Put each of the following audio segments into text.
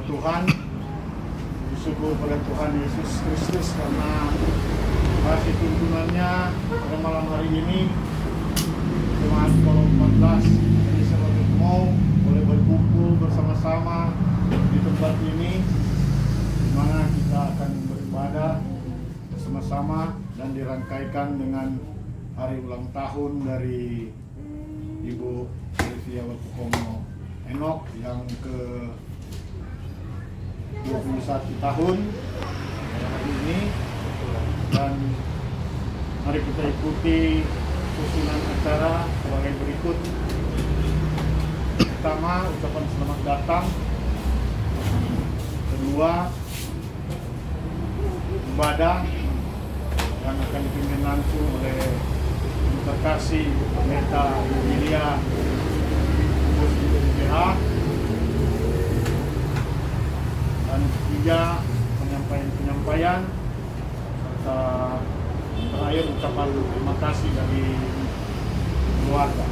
Tuhan, bersyukur pada Tuhan Yesus Kristus karena kasih tuntunannya pada malam hari ini. Jemaat Kolom 14 dari Sahabat mau boleh berkumpul bersama-sama di tempat ini, di mana kita akan beribadah bersama-sama dan dirangkaikan dengan hari ulang tahun dari Ibu Sylvia Watukomo Enok yang ke 21 tahun hari ini. Dan mari kita ikuti susunan acara sebagai berikut. Pertama, ucapan selamat datang. Kedua, ibadah yang akan dipimpin langsung oleh terkasih Pendeta Yulia UPH. Dan ketiga, penyampaian serta terakhir ucapan terima kasih dari keluarga.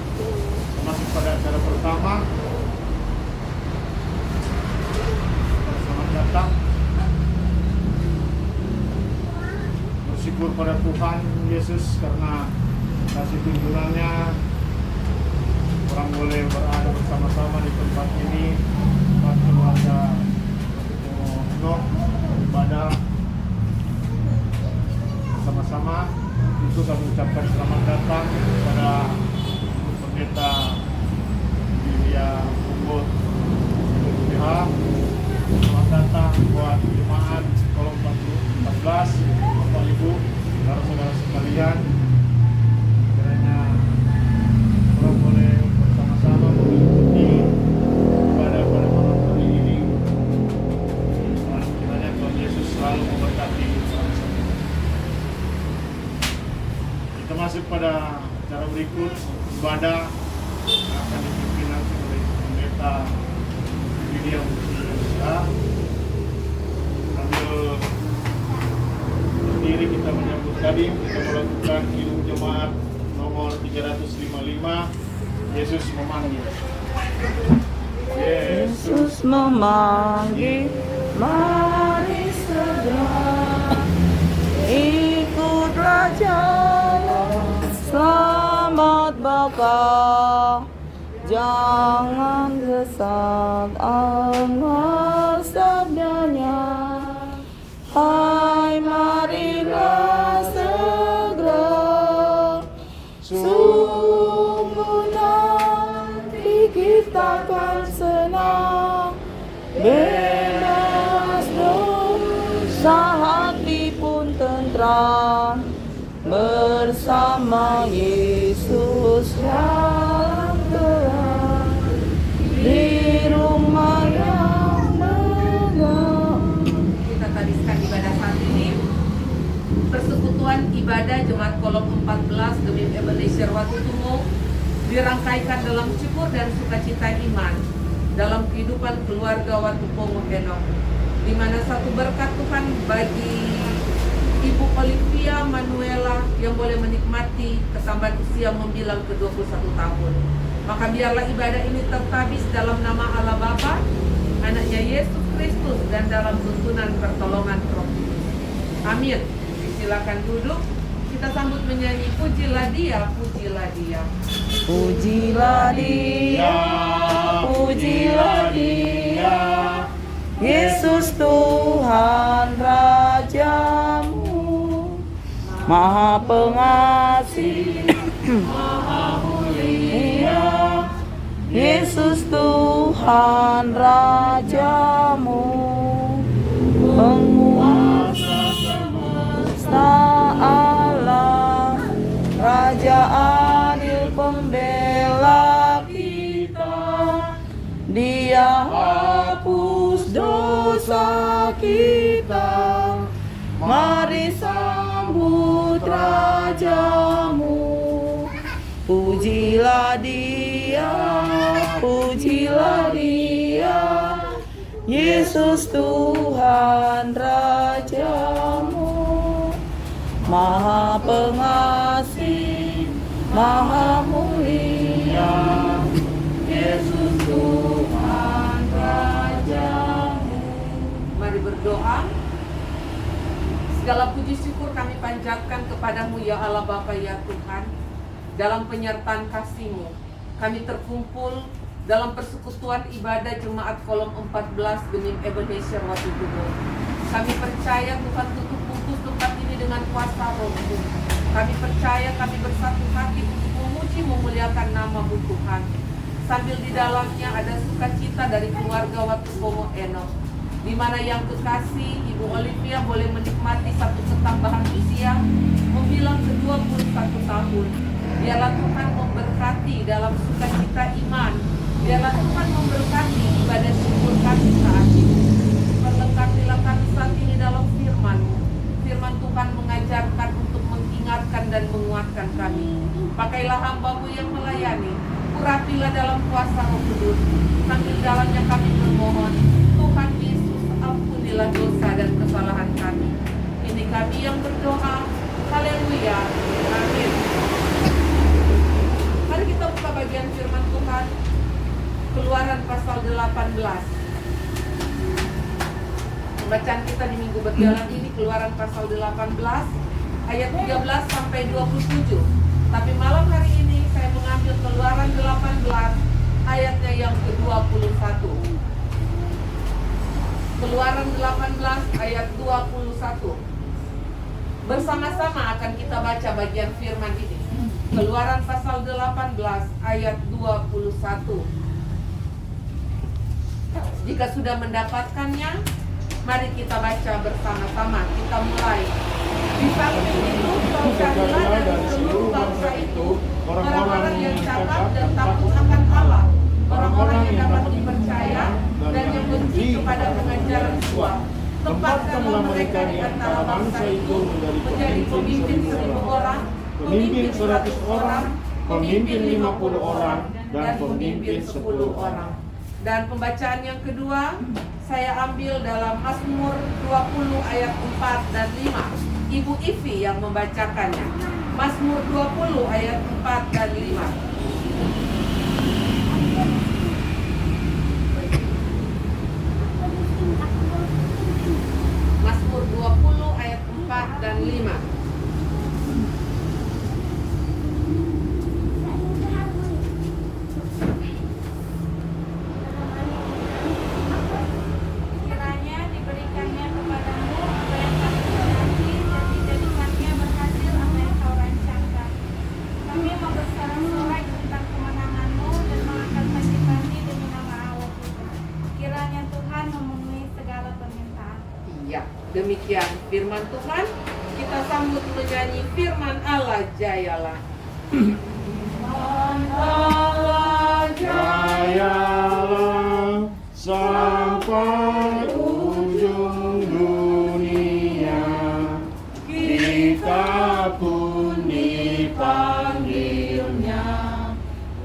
Masuk pada acara pertama. Selamat datang. Bersyukur pada Tuhan Yesus karena kasih tuntunannya orang boleh berada bersama-sama di tempat ini, tempat keluarga Enok beribadah bersama-sama. Itu kami ucapkan selamat datang kepada Pendeta Yulia Umbut UPH. Selamat datang buat jemaat Kolom 14, Bapak Ibu, saudara-saudara sekalian. Kiranya orang boleh bersama-sama mengikuti ibadah pada malam hari ini. Dan kiranya Tuhan Yesus selalu memberkati sama-sama. Kita masuk pada acara berikut, ibadah yang akan dipimpin langsung oleh Pendeta Yulia UPH. Sambil berdiri kita menyambut tadi, kita melakukan hidung jemaat nomor 355, Yesus memanggil. Yesus memanggil, mari segera ikut Raja. Selamat Bapa, jangan gesak engkau sabdanya. Hai marilah segera, sungguh nanti kita akan senang, bebas dosa hati pun tentram, bersama Yesus dalam terang, di rumah yang megah. Kita tadiskan ibadah saat ini. Persekutuan ibadah Jemaat Kolom 14 Gemim Ebenezer Watutumo dirangkaikan dalam syukur dan sukacita iman dalam kehidupan keluarga Watukomo Enok, di mana satu berkat Tuhan bagi Ibu Olivia Manuela yang boleh menikmati ketambahan usia membilang ke 21 tahun. Maka biarlah ibadah ini tertabis dalam nama Allah Bapa, anaknya Yesus Kristus, dan dalam tuntunan pertolongan Roh Kudus. Amin. Silakan duduk. Kita sambut menyanyi Pujilah Dia, Pujilah Dia. Pujilah Dia, pujilah Dia, Yesus Tuhan Rajamu, Maha Pengasih, Maha Mulia, Yesus Tuhan Rajamu, Penguasa semesta alam, Raja adil pembela kita. Dia hapus dosa kita, mari sambut Rajamu. Pujilah Dia, pujilah Dia, Yesus Tuhan Rajamu, Maha Pengasih, Maha Mulia, Yesus Tuhan Rajamu. Segala puji syukur kami panjatkan kepadamu ya Allah Bapa ya Tuhan. Dalam penyertaan kasih-Mu, kami terkumpul dalam persekutuan ibadah Jemaat Kolom 14 Gemim Ebenezer Watutumo. Kami percaya Tuhan tutup bungkus tempat ini dengan kuasa Roh-Mu. Kami percaya kami bersatu hati untuk memuji memuliakan nama-Mu Tuhan. Sambil di dalamnya ada sukacita dari keluarga Watupomo Eno, di mana yang kekasih Ibu Olivia boleh menikmati satu ketambahan usia membilang ke-21 tahun. Biarlah Tuhan memberkati dalam sukacita iman. Biarlah Tuhan memberkati ibadah syukur kami saat ini. Perlengkapilah kami saat ini dalam firman-Mu. Firman Tuhan mengajarkan untuk mengingatkan dan menguatkan kami. Pakailah hamba-Mu yang melayani. Urapilah dalam kuasa Roh Kudus. Sambil dalamnya kami bermohon, Tuhan Yesus, ampunilah dosa dan kesalahan kami. Ini kami yang berdoa. Haleluya. Amin. Mari kita buka bagian firman Tuhan. Keluaran pasal 18. Pembacaan kita di minggu berjalan ini Keluaran pasal 18 ayat 13 sampai 27. Tapi malam hari ini saya mengambil Keluaran 18 ayatnya yang ke-21. Keluaran 18 ayat 21. Bersama-sama akan kita baca bagian firman ini. Keluaran pasal 18 ayat 21. Jika sudah mendapatkannya, mari kita baca bersama-sama. Kita mulai. Di samping itu kau carilah dari seluruh bangsa itu orang-orang yang cakap dan takut akan Allah, orang-orang yang dapat dipercaya dan yang benci kepada pengajaran suap. Tempatkanlah mereka di antara bangsa itu menjadi pemimpin 1.000 orang, pemimpin 100 orang, pemimpin 50 orang, dan pemimpin 10 orang. Dan pembacaan yang kedua saya ambil dalam Mazmur 20 ayat 4 dan 5. Ibu Ivi yang membacakannya. Mazmur 20 ayat 4 dan 5. Mazmur 20 ayat 4 dan 5. Demikian firman Tuhan. Kita sambut menyanyi firman Allah jayalah. Allah jayalah sampai ujung dunia. Kita pun dipanggilnya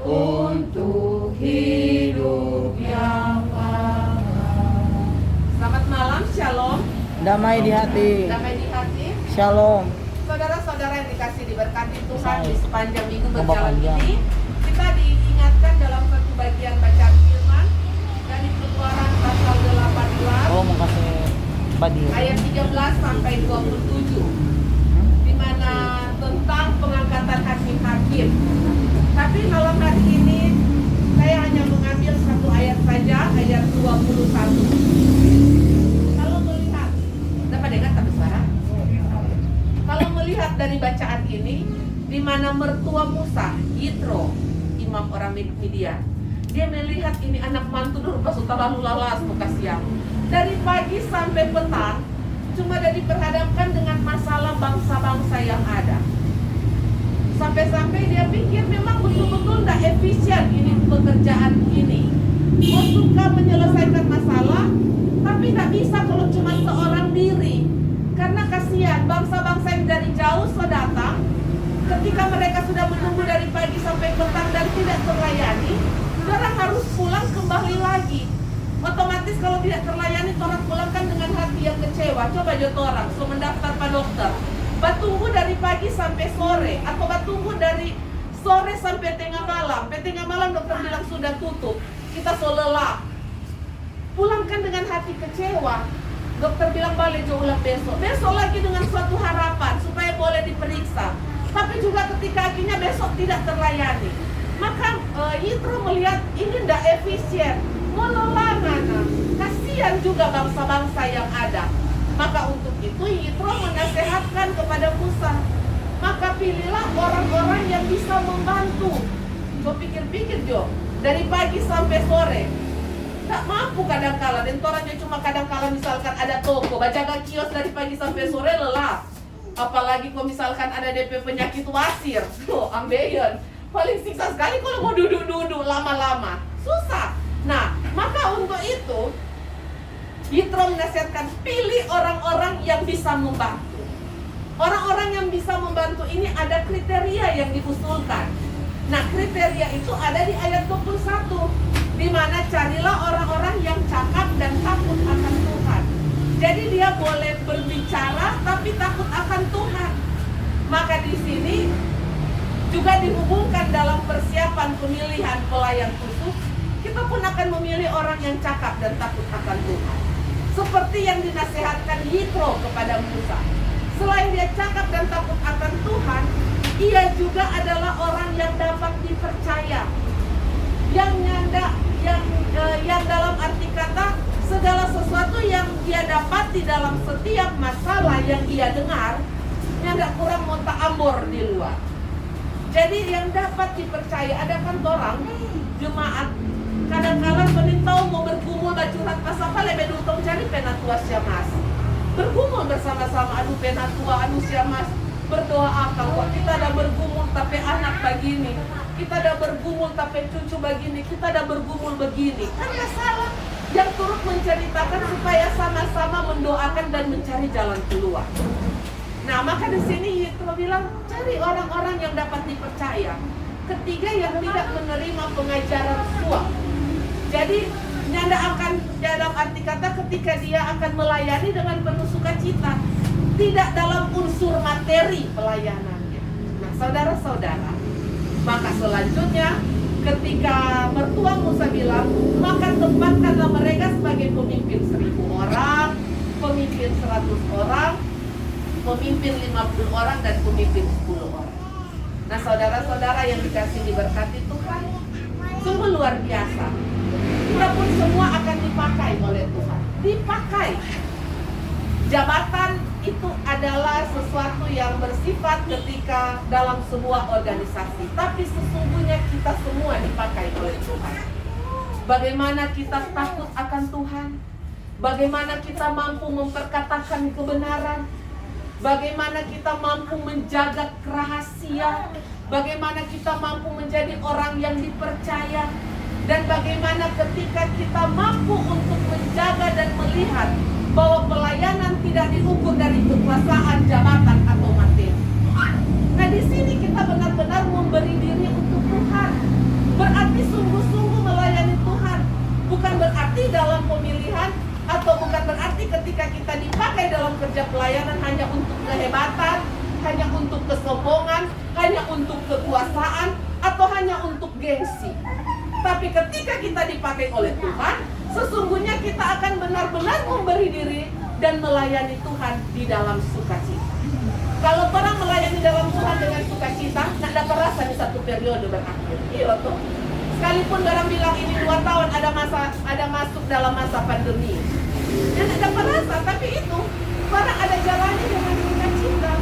untuk hidup yang abadi. Selamat malam, shalom. Damai di hati. Damai di hati. Shalom. Saudara-saudara yang dikasih diberkati Tuhan di sepanjang minggu berjalan ini, kita diingatkan dalam satu bagian bacaan firman dari Keluaran pasal 18 Oh, mau kasih badi. ayat 13 sampai 27, di mana tentang pengangkatan hakim-hakim. Tapi malam hari ini saya hanya mengambil satu ayat saja, ayat 21. Dengar tak suara? Kalau melihat dari bacaan ini, di mana mertua Musa, Yitro, imam orang Midian, dia melihat ini anak mantu Nurba Sultan lalu lalas muka siang. Dari pagi sampai petang, cuma dia diperhadapkan dengan masalah bangsa-bangsa yang ada. Sampai-sampai dia pikir memang betul-betul tidak efisien ini pekerjaan ini. Kau suka menyelesaikan masalah, tapi tidak bisa kalau cuma seorang diri. Karena kasihan bangsa-bangsa yang dari jauh sudah datang. Ketika mereka sudah menunggu dari pagi sampai petang dan tidak terlayani, orang harus pulang kembali lagi. Otomatis kalau tidak terlayani, orang pulangkan dengan hati yang kecewa. Coba jodoh orang, so mendaftar pak dokter, batunggu dari pagi sampai sore, atau batunggu dari sore sampai tengah malam. Tengah malam dokter bilang sudah tutup, kita so lelah. Pulangkan dengan hati kecewa. Dokter bilang balik ulang besok. Besok lagi dengan suatu harapan supaya boleh diperiksa. Tapi juga ketika akhirnya besok tidak terlayani. Maka Yitro melihat ini tidak efisien. Melelana. Kasihan juga bangsa-bangsa yang ada. Maka untuk itu Yitro menasehatkan kepada Musa. Maka pilihlah orang-orang yang bisa membantu. Kau pikir-pikir Jo, dari pagi sampai sore tak mampu kadang-kala. Dan orangnya cuma kadang-kala misalkan ada toko, baca kios dari pagi sampai sore lelah. Apalagi kalau misalkan ada DP penyakit wasir, ambeien. Paling siksa sekali kalau mau duduk-duduk lama-lama, susah. Nah, maka untuk itu Yitro menasihatkan, pilih orang-orang yang bisa membantu. Orang-orang yang bisa membantu ini ada kriteria yang diusulkan. Nah, kriteria itu ada di ayat 21, di mana carilah orang-orang yang cakap dan takut akan Tuhan. Jadi dia boleh berbicara tapi takut akan Tuhan. Maka di sini juga dihubungkan dalam persiapan pemilihan pelayan khusus, kita pun akan memilih orang yang cakap dan takut akan Tuhan. Seperti yang dinasihatkan Yitro kepada Musa. Selain dia cakap dan takut akan Tuhan, ia juga adalah orang yang dapat dipercaya. Yang dalam arti kata, segala sesuatu yang dia dapati dalam setiap masalah yang ia dengar, yang tidak kurang monta ambor di luar. Jadi yang dapat dipercaya, ada kan orang jemaat kadang-kadang penintau mau bergumul curhat pasal apa lebih dulu cari penatua siamas. Bergumul bersama-sama, aduh penatua, aduh siamas, berdoa akal, kok kita ada bergumul tapi anak begini, kita ada bergumul tapi cucu begini, kita ada bergumul begini. Kan gak salah. Yang turut menceritakan supaya sama-sama mendoakan dan mencari jalan keluar. Nah, maka di sini Yitro bilang, cari orang-orang yang dapat dipercaya. Ketiga, yang tidak menerima pengajaran suap. Jadi nyanda akan dalam arti kata ketika dia akan melayani dengan penuh sukacita, tidak dalam unsur materi pelayanannya. Nah, saudara-saudara, maka selanjutnya ketika mertua Musa bilang, maka tempatkanlah mereka sebagai pemimpin 1000 orang, pemimpin 100 orang, pemimpin 50 orang, dan pemimpin 10 orang. Nah, saudara-saudara yang dikasih diberkati Tuhan, sungguh luar biasa. Walaupun semua akan dipakai oleh Tuhan, dipakai. Jabatan itu adalah sesuatu yang bersifat ketika dalam sebuah organisasi. Tapi sesungguhnya kita semua dipakai oleh Tuhan. Bagaimana kita takut akan Tuhan, bagaimana kita mampu memperkatakan kebenaran, bagaimana kita mampu menjaga rahasia, bagaimana kita mampu menjadi orang yang dipercaya, dan bagaimana ketika kita mampu untuk menjaga dan melihat bahwa pelayanan tidak diukur dari kekuasaan, jabatan, atau materi. Nah, di sini kita benar-benar memberi diri untuk Tuhan. Berarti sungguh-sungguh melayani Tuhan. Bukan berarti dalam pemilihan, atau bukan berarti ketika kita dipakai dalam kerja pelayanan hanya untuk kehebatan, hanya untuk kesombongan, hanya untuk kekuasaan, atau hanya untuk gengsi. Tapi ketika kita dipakai oleh Tuhan, sesungguhnya kita akan benar-benar memberi diri dan melayani Tuhan di dalam sukacita. Kalau orang melayani dalam Tuhan dengan sukacita, tidak dapat rasa di satu periode berakhir. Iya tuh. Sekalipun orang bilang ini 2 tahun ada masuk dalam masa pandemi, dan tidak dapat rasa. Tapi itu orang ada jalannya dengan sukacita.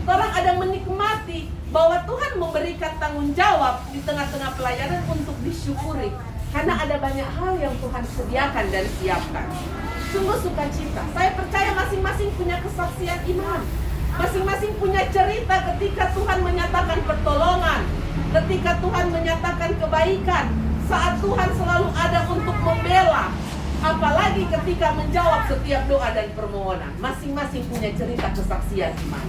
Orang ada menikmati bahwa Tuhan memberikan tanggung jawab di tengah-tengah pelayanan untuk disyukuri. Karena ada banyak hal yang Tuhan sediakan dan siapkan. Sungguh sukacita. Saya percaya masing-masing punya kesaksian iman. Masing-masing punya cerita ketika Tuhan menyatakan pertolongan, ketika Tuhan menyatakan kebaikan, saat Tuhan selalu ada untuk membela. Apalagi ketika menjawab setiap doa dan permohonan. Masing-masing punya cerita kesaksian iman.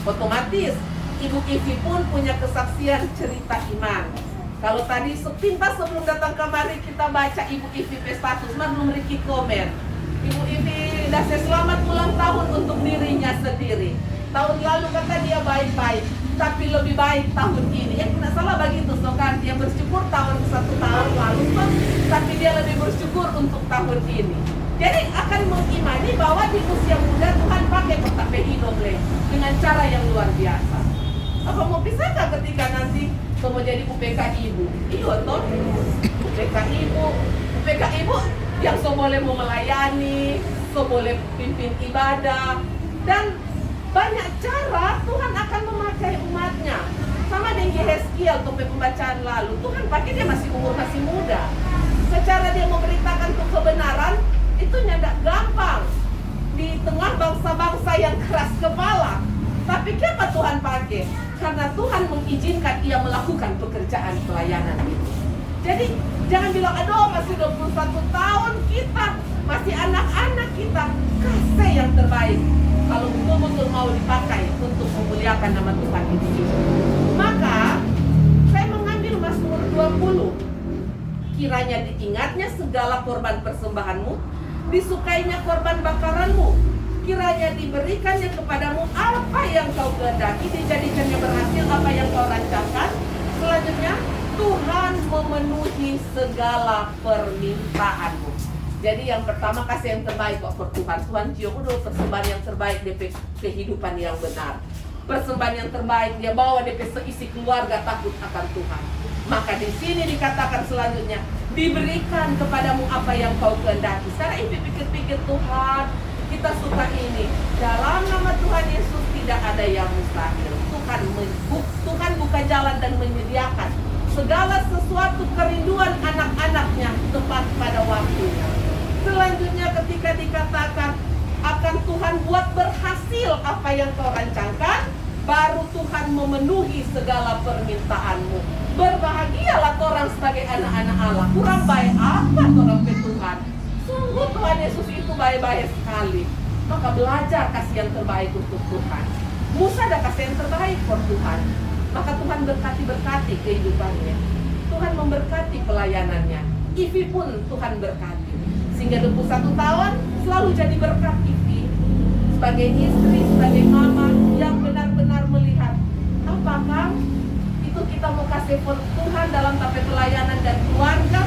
Otomatis Ibu Ivi pun punya kesaksian cerita iman. Kalau tadi sepintas sebelum datang kemari kita baca Ibu Ivi status, belum Ricky komen. Ibu Ivi dah selamat ulang tahun untuk dirinya sendiri. Tahun lalu kata dia baik-baik. tapi lebih baik tahun ini. Yang tidak salah begitu, kan? Dia bersyukur satu tahun lalu, tapi dia lebih bersyukur untuk tahun ini. Jadi akan mengimani bahwa di usia muda Tuhan pakai Portape Inoble dengan cara yang luar biasa. Apa mau bisakah ketika nanti mau jadi UPK Ibu? Iya toh, UPK Ibu yang boleh mau melayani, boleh pimpin ibadah, dan banyak cara Tuhan akan memakai umatnya. Sama dengan Yeskiel untuk pembacaan lalu, Tuhan pakai dia masih muda. Secara dia memberitakan kebenaran, itu tidak gampang di tengah bangsa-bangsa yang keras kepala. Tapi kenapa Tuhan pakai? Karena Tuhan mengizinkan ia melakukan pekerjaan pelayanan itu. Jadi jangan bilang, aduh masih 21 tahun kita, masih anak-anak kita. Kasih yang terbaik kalau betul-betul mau dipakai untuk memuliakan nama Tuhan itu. Maka saya mengambil Mazmur 20. Kiranya diingatnya segala korban persembahanmu, disukainya korban bakaranmu. Kiranya diberikannya kepadamu apa yang kau kehendaki, dijadikannya berhasil apa yang kau rancangkan. Selanjutnya, Tuhan memenuhi segala permintaanmu. Jadi yang pertama, kasih yang terbaik kok per Tuhan. Tuhan cium dulu persembahan yang terbaik dari kehidupan yang benar. Persembahan yang terbaik, dia bawa dari seisi keluarga takut akan Tuhan. Maka di sini dikatakan selanjutnya, diberikan kepadamu apa yang kau kehendaki. Sekarang ini pikir-pikir, Tuhan, kita suka ini. Dalam nama Tuhan Yesus tidak ada yang mustahil. Tuhan buka jalan dan menyediakan segala sesuatu kerinduan anak-anaknya tepat pada waktunya. Selanjutnya ketika dikatakan akan Tuhan buat berhasil apa yang kau rancangkan, baru Tuhan memenuhi segala permintaanmu. Berbahagialah orang sebagai anak-anak Allah. Kurang baik apa orang Tuhan? Sungguh Tuhan Yesus itu baik-baik sekali. Maka belajar kasih yang terbaik untuk Tuhan. Musa ada kasih yang terbaik untuk Tuhan. Maka Tuhan berkati kehidupannya. Tuhan memberkati pelayanannya. Ivi pun Tuhan berkati. Sehingga 21 tahun selalu jadi berkat Ivi. Sebagai istri, sebagai mama yang benar-benar melihat apakah itu kita mau kasih Tuhan dalam tape pelayanan dan keluarga.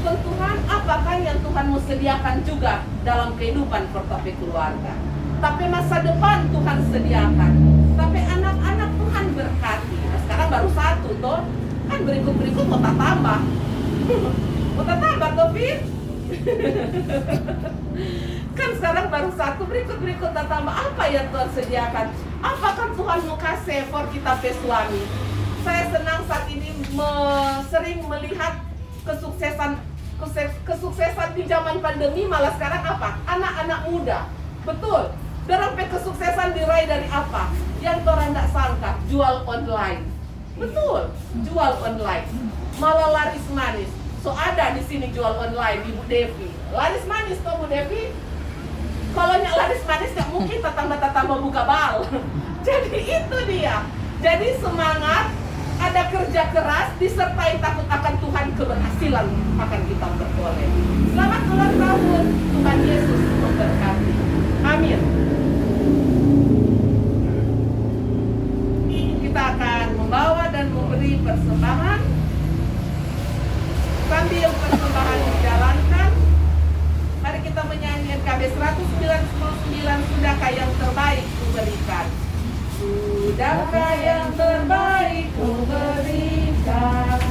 Tuhan, apakah yang Tuhan mau sediakan juga dalam kehidupan pertape keluarga. Tapi masa depan Tuhan sediakan. Tapi anak-anak Tuhan berkati. Nah, sekarang baru satu toh. Kan berikut-berikut mau tak tambah. Mau tak tambah toh, Fit? Kan sekarang baru satu, berikut-berikut tak tambah. Apa yang Tuhan sediakan? Apakah Tuhan mau kasih for kita pe suami? Saya senang saat ini sering melihat kesuksesan di zaman pandemi, malah sekarang apa? Anak-anak muda. Betul. Dorang kesuksesan diraih dari apa? Yang orang tidak sangka, jual online. Betul, jual online. Malah laris manis. So ada di sini jual online, Ibu Devi. Laris manis toh Bu Devi. Kalau nyak laris manis nggak mungkin tambah buka bal. Jadi itu dia. Jadi semangat, ada kerja keras, disertai takut akan Tuhan, keberhasilan akan kita beroleh. Selamat ulang tahun, Tuhan Yesus memberkati. Amin. Kita akan membawa dan memberi persembahan. Sambil persembahan dijalankan, mari kita menyanyikan KB 199, Sudahkah yang terbaik ku berikan. Sudahkah yang terbaik ku berikan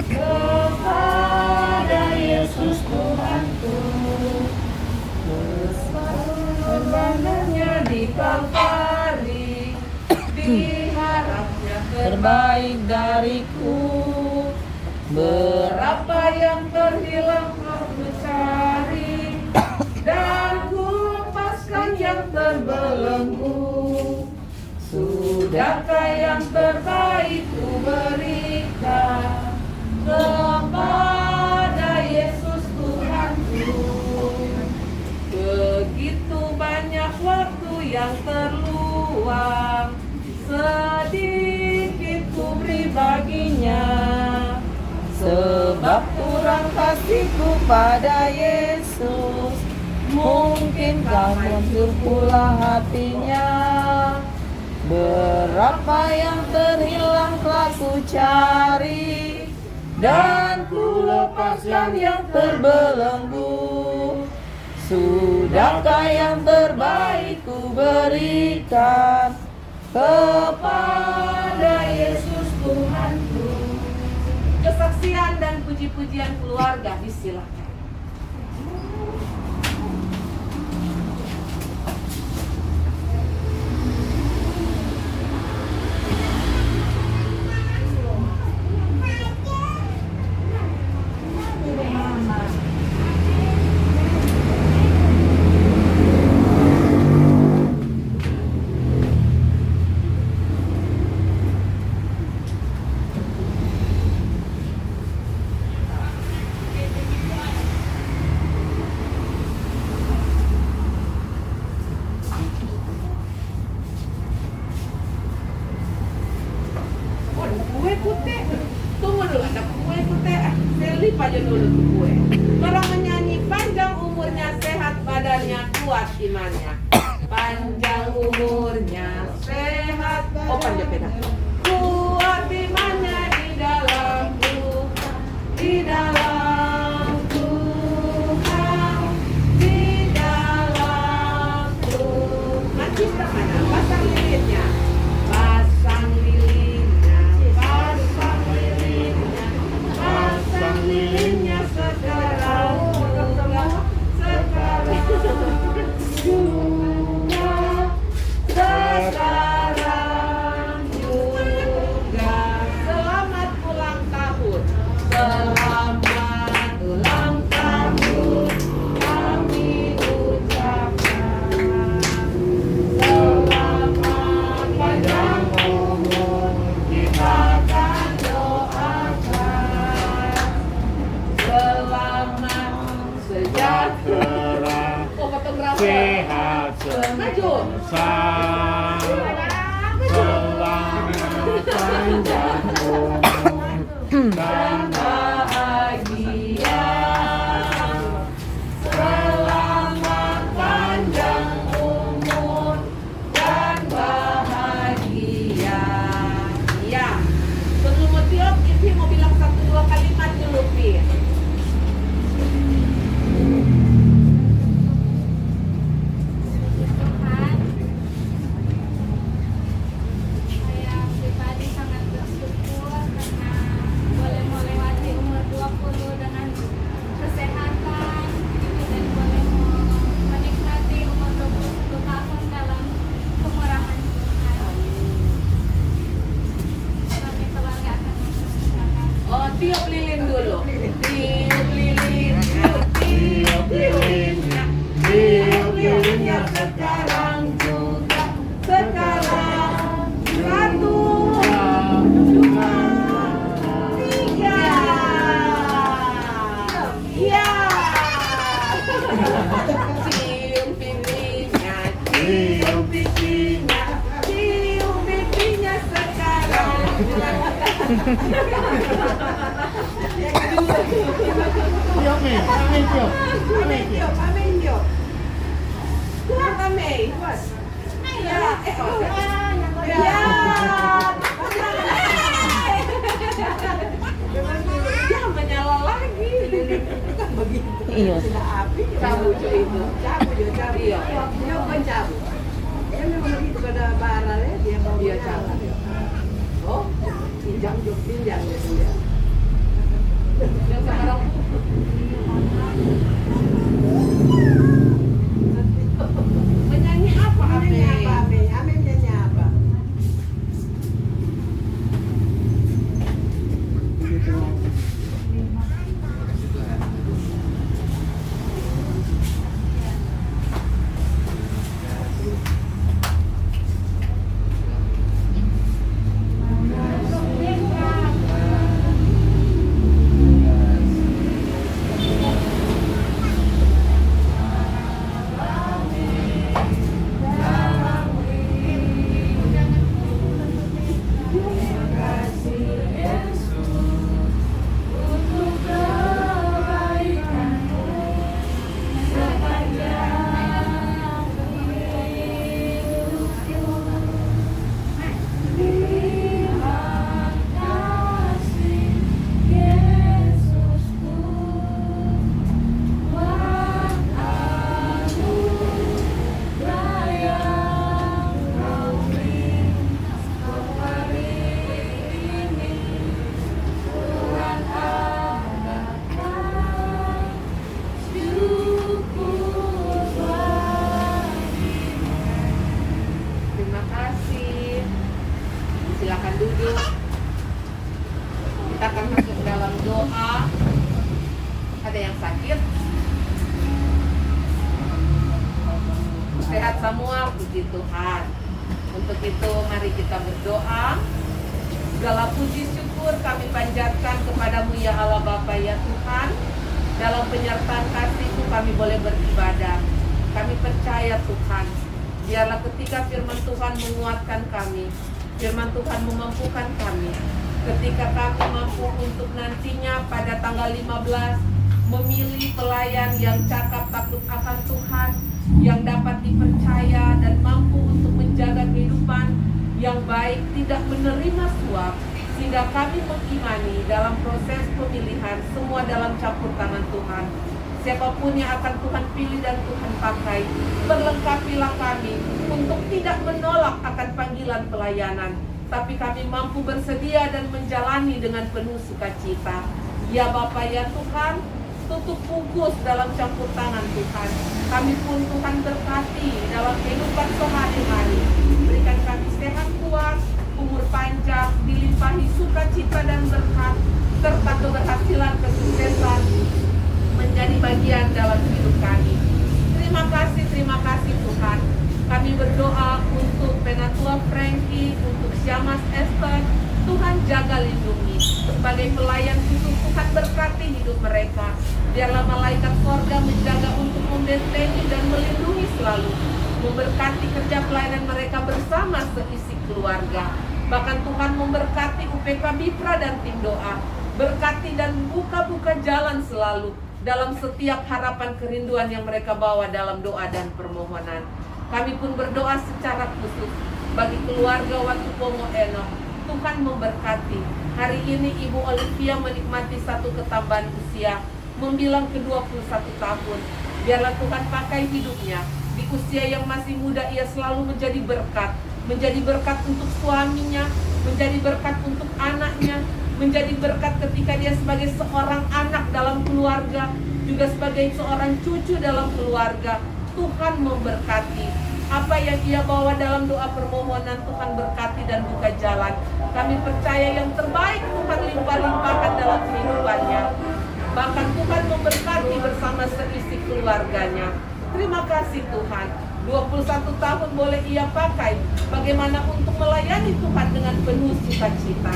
kepada Yesus Tuhanku. Korbanannya di Kalvari, diharapnya terbaik dariku. Berapa yang terhilang aku cari, dan ku lepaskan yang terbelenggu. Sudahkah yang terbaik ku berikan kepada Yesus Tuhanku. Begitu banyak waktu yang terluang, sedikit ku beri baginya. Sebab kurang kasihku pada Yesus, mungkin kamu mundur pula hatinya. Berapa yang terhilang telah ku cari, dan ku lepaskan yang terbelenggu. Sudahkah yang terbaik ku berikan kepada Yesus Tuhanku? Kesaksian dan puji-pujian keluarga disilakan. Kue putih, tunggu dulu, ada kue putih. Selip aja dulu tuh kue. Orang menyanyi panjang umurnya, sehat badannya, kuat imannya. Panjang umurnya, sehat. Oh panjang beda. Kuat imannya di dalam Tuhan, di dalam Tuhan, di dalam Tuhan. Nanti mana? Pasang lilinnya. Pasang lilinnya. Pasang lilinnya. Pasang lilinnya sekarang. Sekarang juga. Sekarang juga. Selamat ulang tahun. Selamat ulang tahun. Kami ucapkan. Selamat panjang umur. Kita akan doakan. Selamat sejahtera. Oh, fotografer. Sehat Maju. selamat, selamat panjang umur dan Bahagia. Selamat panjang umur dan bahagia. Ya. Sebelum mau tiup, Ivi mau bilang 1-2 kalimat dulu, Pi. Tuhan, saya pribadi sangat bersyukur karena boleh melewati umur 20 dengan kesehatan dan boleh menikmati umur 21 tahun dalam kemurahan Tuhan. Kami keluarga akan mempersiapkan. Oh, tiup lilin dulu. Tiup lilin, tiup lilinnya. Tiup lilinnya sekarang juga. Sekarang. 1, 2, 3. Ya. Cium pipinya, cium pipinya, cium pipinya sekarang. tiup nih, amin tiup, amin tiup. Kuat Amei. Ya, ya. Ya menyala lagi. Iya. Cabut itu. Iya. Dia cabut. Oh, pinjam ya dia. Yang sekarang menyanyi apa Amei? puji Tuhan. Untuk itu mari kita berdoa. Segala puji syukur kami panjatkan kepadamu ya Allah Bapa ya Tuhan. Dalam penyertaan kasih-Mu kami boleh beribadah. Kami percaya Tuhan, biarlah ketika firman Tuhan menguatkan kami, firman Tuhan memampukan kami, ketika kami mampu untuk nantinya pada tanggal 15 memilih pelayan yang cakap takut akan Tuhan, yang dapat dipercaya dan mampu untuk menjaga kehidupan yang baik, tidak menerima suap, sehingga kami mengimani dalam proses pemilihan semua dalam campur tangan Tuhan. Siapapun yang akan Tuhan pilih dan Tuhan pakai, perlengkapilah kami untuk tidak menolak akan panggilan pelayanan, tapi kami mampu bersedia dan menjalani dengan penuh sukacita. Ya Bapa ya Tuhan, tutup bungkus dalam campur tangan Tuhan. Kami pun Tuhan berkati dalam kehidupan sehari-hari. Berikan kami sehat kuat, umur panjang, dilimpahi sukacita dan berkat, serta keberhasilan kesuksesan menjadi bagian dalam hidup kami. Terima kasih Tuhan. Kami berdoa untuk Penatua Frankie, untuk Syamas Esther. Tuhan jaga lindungi. Sebagai pelayan khusus Tuhan berkati hidup mereka. Biarlah malaikat sorga menjaga untuk membentengi dan melindungi selalu. Memberkati kerja pelayanan mereka bersama seisi keluarga. Bahkan Tuhan memberkati UPK Bipra dan tim doa. Berkati dan buka-buka jalan selalu dalam setiap harapan kerinduan yang mereka bawa dalam doa dan permohonan. Kami pun berdoa secara khusus bagi keluarga Watupomo Eno. Tuhan memberkati. Hari ini Ibu Olivia menikmati satu ketambahan usia, membilang ke-21 tahun. Biarlah Tuhan pakai hidupnya. Di usia yang masih muda ia selalu menjadi berkat untuk suaminya, menjadi berkat untuk anaknya, menjadi berkat ketika dia sebagai seorang anak dalam keluarga, juga sebagai seorang cucu dalam keluarga. Tuhan memberkati. Apa yang ia bawa dalam doa permohonan, Tuhan berkati dan buka jalan. Kami percaya yang terbaik Tuhan limpah-limpahkan dalam kehidupannya. Bahkan Tuhan memberkati bersama seisi keluarganya. Terima kasih Tuhan. 21 tahun boleh ia pakai bagaimana untuk melayani Tuhan dengan penuh sukacita.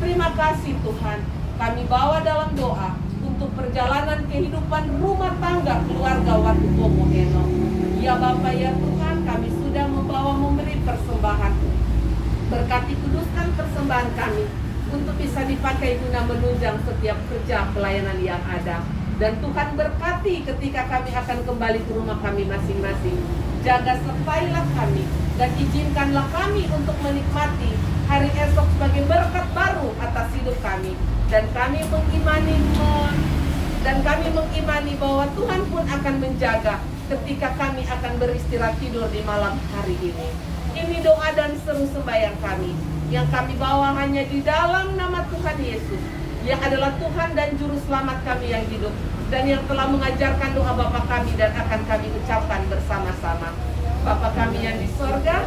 Terima kasih Tuhan. Kami bawa dalam doa untuk perjalanan kehidupan rumah tangga keluarga Watupomo Eno. Ya Bapa ya Tuhan, kami sudah membawa memberi persembahan. Berkati kuduskan persembahan kami untuk bisa dipakai guna menunjang setiap kerja pelayanan yang ada. Dan Tuhan berkati ketika kami akan kembali ke rumah kami masing-masing. Jaga sertailah kami dan izinkanlah kami untuk menikmati hari esok sebagai berkat baru atas hidup kami. Dan kami mengimani bahwa Tuhan pun akan menjaga ketika kami akan beristirahat tidur di malam hari ini. Ini doa dan seru sembahyang kami yang kami bawa hanya di dalam nama Tuhan Yesus, yang adalah Tuhan dan Juru Selamat kami yang hidup, dan yang telah mengajarkan doa Bapa kami dan akan kami ucapkan bersama-sama. Bapa kami yang di sorga,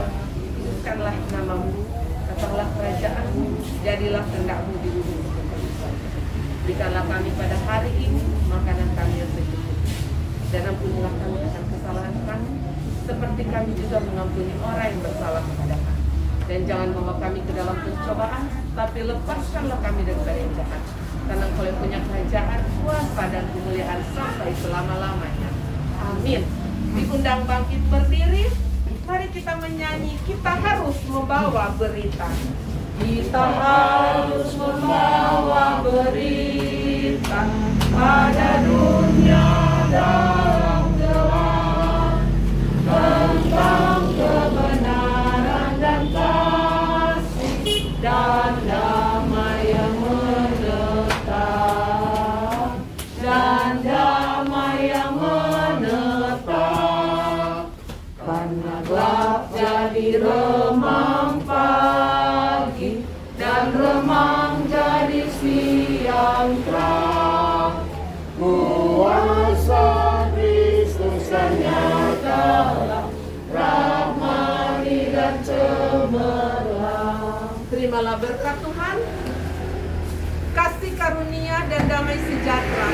kuduskanlah namamu, datanglah kerajaanmu, jadilah kehendak-mu di bumi seperti di sorga. Berikanlah kami pada hari ini makanan kami yang secukupnya, dan ampunilah kami akan kesalahan kami, seperti kami juga mengampuni orang yang bersalah kepada kami. Dan jangan bawa kami ke dalam pencobaan, tapi lepaskanlah kami dari yang jahat. Karena Engkau yang punya kerajaan, kuasa dan kemuliaan sampai selama-lamanya. Amin. Diundang bangkit berdiri, mari kita menyanyi, kita harus membawa berita. Kita harus membawa berita pada dunia dalam gelap, tentang kebenaran dan kasih dan damai yang menetap, dan damai yang menetap. Karena gelap jadi remang pagi, dan remang jadi siang terang. Kuasa Kristus nyatalah, rahmani dan cemerlang. Terimalah berkat Tuhan, kasih karunia dan damai sejahtera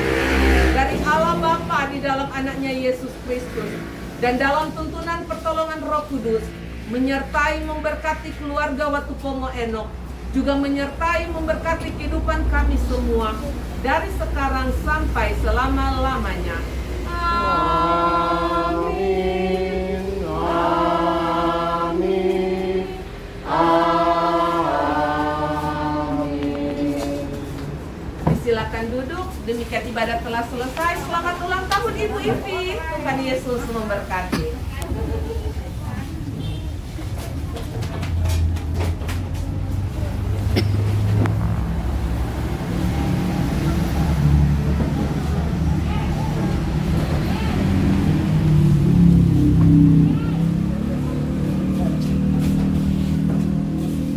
dari Allah Bapa di dalam anaknya Yesus Kristus, Dan dalam tuntunan pertolongan Roh Kudus, menyertai memberkati keluarga Watupongo Enok, juga menyertai memberkati kehidupan kami semua dari sekarang sampai selama-lamanya. Amin. Amin. Amin. Silakan duduk. Demikian ibadat telah selesai. Selamat ulang tahun Ibu Ivi. Tuhan Yesus memberkati.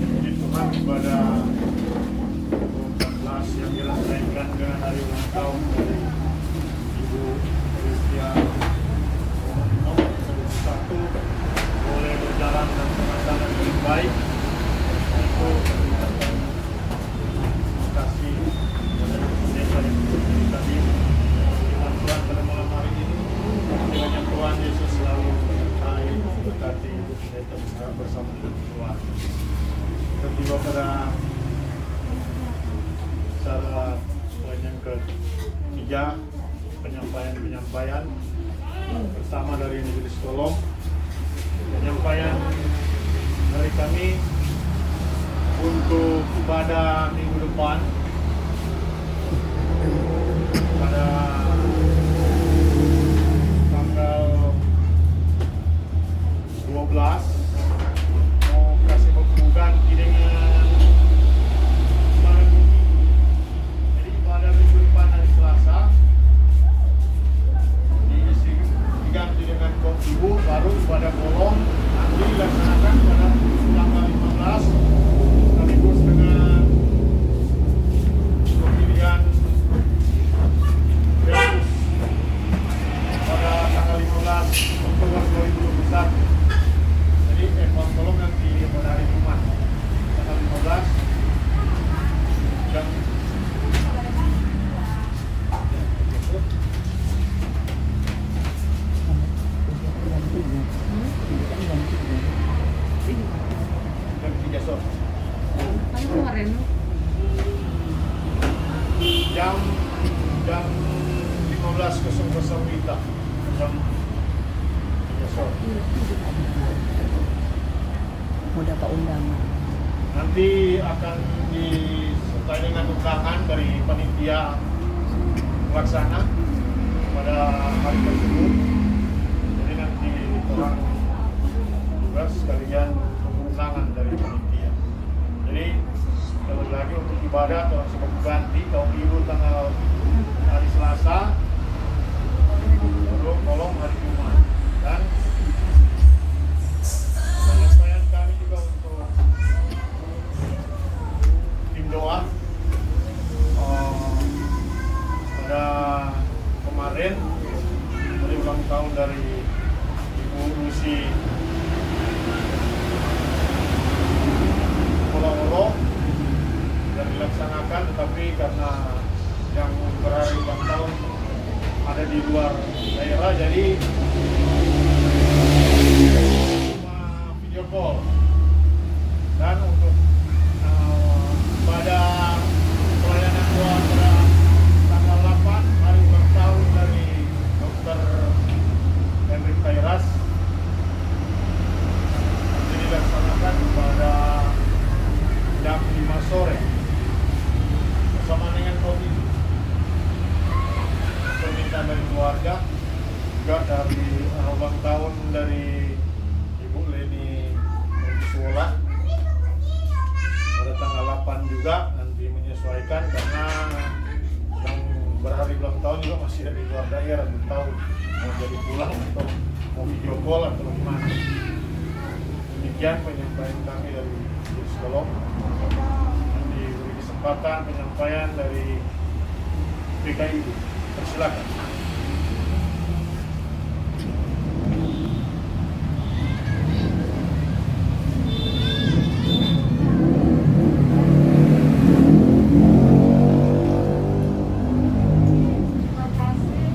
Puji Tuhan kepada 14 yang dirasakan dengan hari ulang tahun dari Ibu Kristia nomor 1 boleh berjalan dan merasakan dengan baik. Itu mengucapkan terima kasih kepada pendeta yang berkati tadi. Firman Tuhan pada malam hari ini, kiranya Tuhan Yesus selalu menyertai memberkati Ibu Pendeta bersama dengan keluarga. Kita tiba pada acara poin yang ketiga, penyampaian bersama dari Majelis Kolom. Penyampaian dari kami untuk ibadah minggu depan pada tanggal 12 mau kasih pembukaan dengan kemarin bumi. Jadi ibadah minggu depan hari Selasa diganti dengan ibu, baru ibadah kolom nanti dilaksanakan pada tanggal 15 sekaligus dengan pemilihan Yesus pada tanggal 15 Oktober 2021. Jadi kolom nanti pada hari Jumat tanggal 15 dan jam 3 sore. Kamu kemarin Jam 15.00 WITA. Jam 3 sore. Mau dapat undangan. Nanti akan disertai dengan undangan dari panitia pelaksana pada hari tersebut. Jadi nanti orang juga sekalian undangan dari panitia. Jadi sekali lagi untuk ibadah atau sebab ganti kaum ibu tanggal hari Selasa, lalu kolom hari Jumat. Dan penyampaian kami juga untuk tim doa pada kemarin hari ulang tahun dari Ibu Lucy Olo dan dilaksanakan, tetapi karena yang berhari ulang tahun ada di luar daerah, jadi cuma video call. Dan untuk pada pelayanan doa pada tanggal 8 hari ulang tahun dari Dr. Henry Kairas nanti dilaksanakan pada jam 5 sore bersama dengan kopi. Permintaan dari keluarga juga dari ulang tahun dari Ibu Leni Suwola pada tanggal 8 juga nanti menyesuaikan karena yang berhari ulang tahun juga masih ada di luar daerah, belum tahu mau jadi pulang atau mau video call atau gimana. Demikian penyampaian kami dari Kolom. Dan diberi kesempatan penyampaian dari PKI. Silakan. Terima kasih.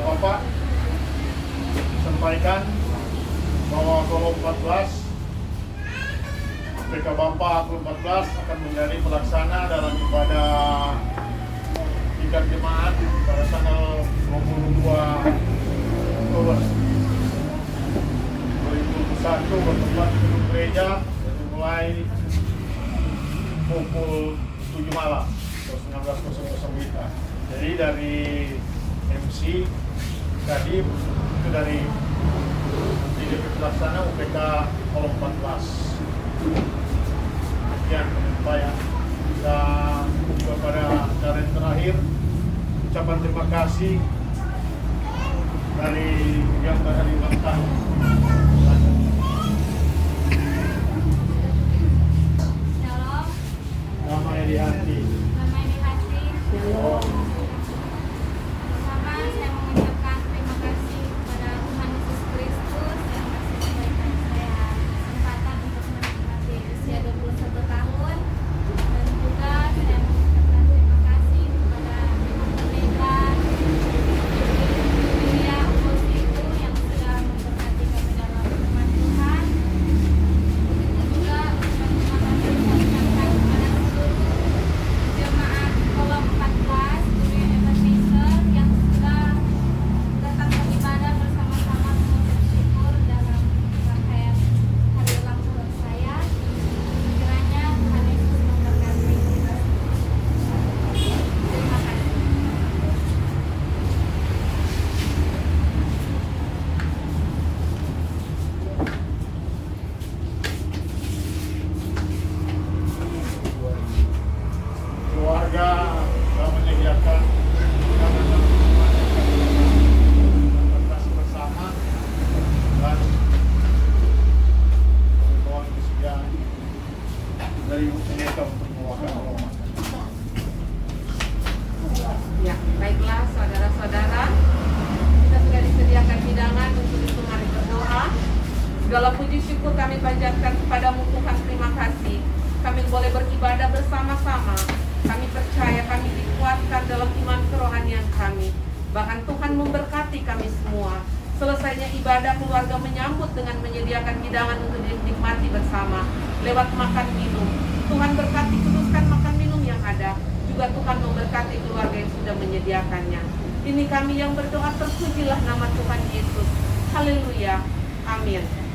Bapak sampaikan bahwa Kolom 14 PK Bapak Kolom 14 akan menjadi pelaksana dalam ibadah tingkat jemaat pada tanggal 22 Oktober 2021 bertempat di gedung gereja dari mulai pukul 7 malam atau 19.00 WITA. Jadi dari MC tadi itu dari DP Pelaksana UPK Kolom 14. Sekian penyampaian. Dan kepada acara yang terakhir, ucapan terima kasih dari yang berhari ulang tahun. Shalom, Damai di hati. damai di hati. Oh. Pertama, saya mengucapkan terima kasih kepada Tuhan Yesus Kristus yang masih memberikan saya kesempatan untuk menikmati usia 21 tahun. Dan juga saya mengucapkan terima kasih kepada Mega, Julia, Uposiku yang sudah memberkati kami dalam firman Tuhan. Begitu juga terima kasih mengucapkan kepada seluruh jemaat Kolom 14 Dunia Ebenezer yang sudah datang beribadah bersama-sama mengucap syukur dalam rangkaian hari ulang tahun saya. Kiranya Tuhan Yesus memberkati kita semua. Terima kasih. Keluarga telah menyediakan presentasi bersama dan kawan kesediaan dari Ibu Pendeta untuk membawakan rombongan. Ya, baiklah saudara-saudara, kita sudah disediakan hidangan untuk itu mari berdoa. Segala puji syukur kami panjatkan kepadamu Tuhan, terima kasih. Kami boleh beribadah bersama-sama. Kami percaya kami dikuatkan dalam iman kerohanian kami. Bahkan Tuhan memberkati kami semua. Selesainya ibadah, keluarga menyambut dengan menyediakan hidangan untuk dinikmati bersama lewat makan minum. Tuhan berkati, kuduskan makan minum yang ada. Juga Tuhan memberkati keluarga yang sudah menyediakannya. Ini kami yang berdoa, terpujilah nama Tuhan Yesus. Haleluya. Amin.